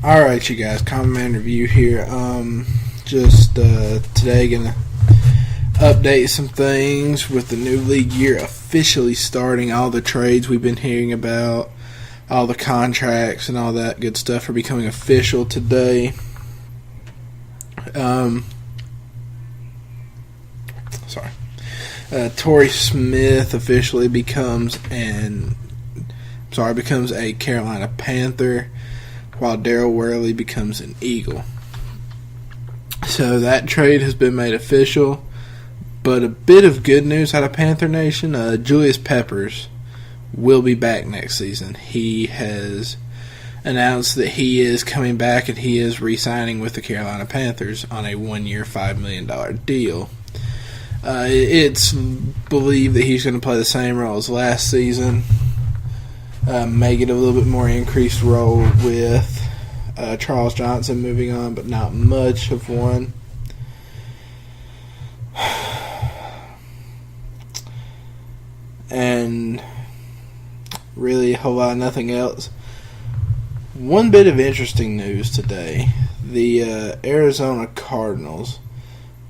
Alright, you guys, Common Man Review here. Today gonna update some things with the new league year officially starting. All the trades we've been hearing about, all the contracts and all that good stuff are becoming official today. Torrey Smith officially becomes a Carolina Panther, while Daryl Worley becomes an Eagle. So that trade has been made official. But a bit of good news out of Panther Nation, Julius Peppers will be back next season. He has announced that he is coming back and he is re-signing with the Carolina Panthers on a 1-year, $5 million deal. It's believed that he's going to play the same role as last season. May get a little bit more increased role with Charles Johnson moving on, but not much of one. And really a whole lot of nothing else. One bit of interesting news today. The Arizona Cardinals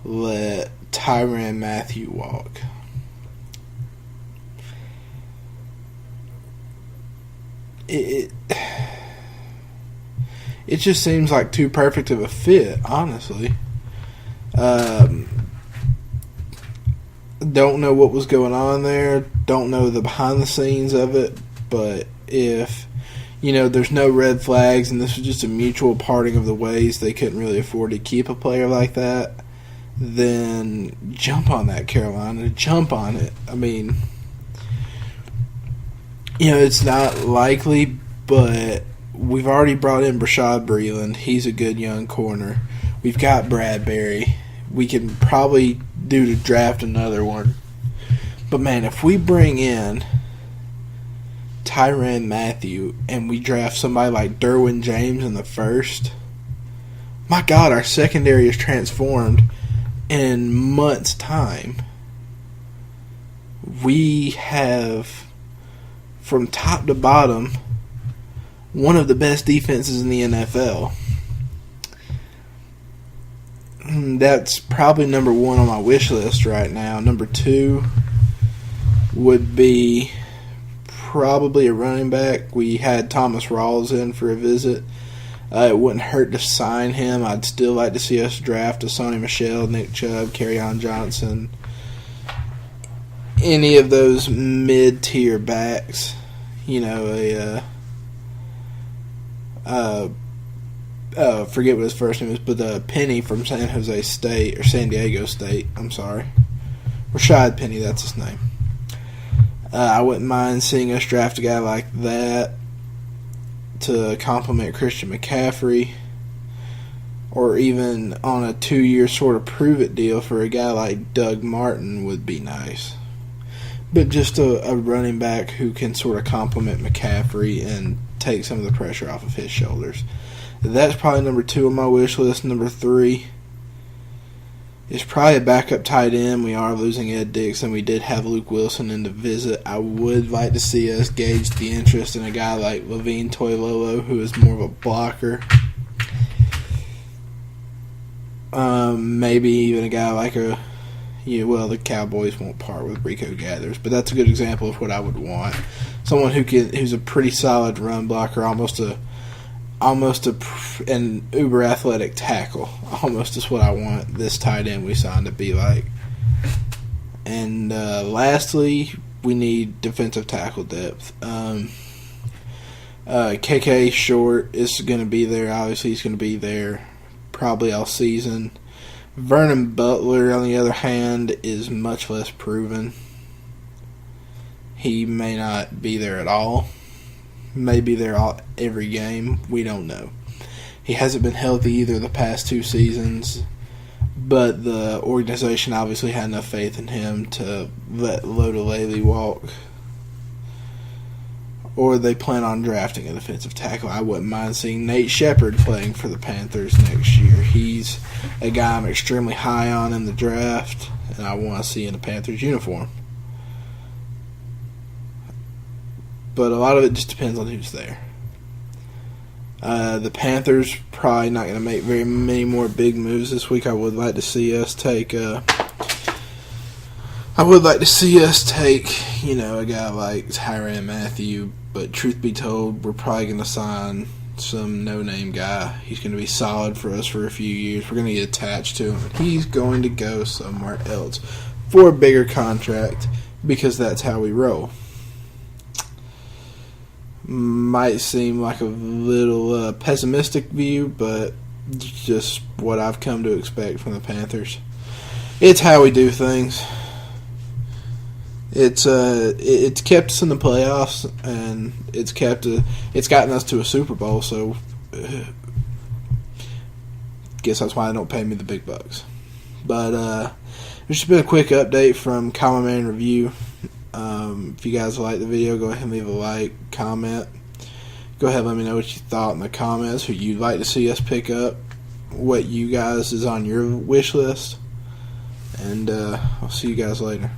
let Tyrann Mathieu walk. It just seems like too perfect of a fit, honestly. Don't know what was going on there. Don't know the behind the scenes of it. But if, there's no red flags and this was just a mutual parting of the ways, they couldn't really afford to keep a player like that, then jump on that, Carolina. Jump on it. I mean, it's not likely, but we've already brought in Bashaud Breeland. He's a good young corner. We've got Bradbury. We can probably do to draft another one. But, man, if we bring in Tyrann Mathieu and we draft somebody like Derwin James in the first, my God, our secondary is transformed in months' time. We have, from top to bottom, one of the best defenses in the NFL. That's probably number one on my wish list right now. Number two would be probably a running back. We had Thomas Rawls in for a visit. It wouldn't hurt to sign him. I'd still like to see us draft a Sony Michel, Nick Chubb, Kerryon Johnson, any of those mid-tier backs. Forget what his first name is, but Penny from San Diego State. I'm sorry, Rashad Penny, that's his name. I wouldn't mind seeing us draft a guy like that to complement Christian McCaffrey, or even on a 2-year sort of prove-it deal for a guy like Doug Martin would be nice. But just a running back who can sort of complement McCaffrey and take some of the pressure off of his shoulders. That's probably number two on my wish list. Number three is probably a backup tight end. We are losing Ed Dixon. We did have Luke Wilson in to visit. I would like to see us gauge the interest in a guy like Levine Toilolo, who is more of a blocker. Maybe even a guy like the Cowboys won't part with Rico Gathers, but that's a good example of what I would want. Someone who's a pretty solid run blocker, almost an uber athletic tackle. Almost is what I want this tight end we signed to be like. And lastly, we need defensive tackle depth. KK Short is going to be there. Obviously, he's going to be there probably all season. Vernon Butler, on the other hand, is much less proven. He may not be there at all. May be there every game. We don't know. He hasn't been healthy either the past 2 seasons, but the organization obviously had enough faith in him to let Lodolele walk. Or they plan on drafting a defensive tackle. I wouldn't mind seeing Nate Shepard playing for the Panthers next year. He's a guy I'm extremely high on in the draft, and I want to see in a Panthers uniform. But a lot of it just depends on who's there. The Panthers probably not going to make very many more big moves this week. I would like to see us take a guy like Tyrann Mathieu. But truth be told, we're probably going to sign some no-name guy. He's going to be solid for us for a few years. We're going to get attached to him. He's going to go somewhere else for a bigger contract because that's how we roll. Might seem like a little pessimistic view, but it's just what I've come to expect from the Panthers. It's how we do things. It's kept us in the playoffs, and it's gotten us to a Super Bowl. So, guess that's why they don't pay me the big bucks. But there's just been a quick update from Common Man Review. If you guys like the video, go ahead and leave a like, comment. Go ahead and let me know what you thought in the comments, who you'd like to see us pick up, what you guys is on your wish list. And I'll see you guys later.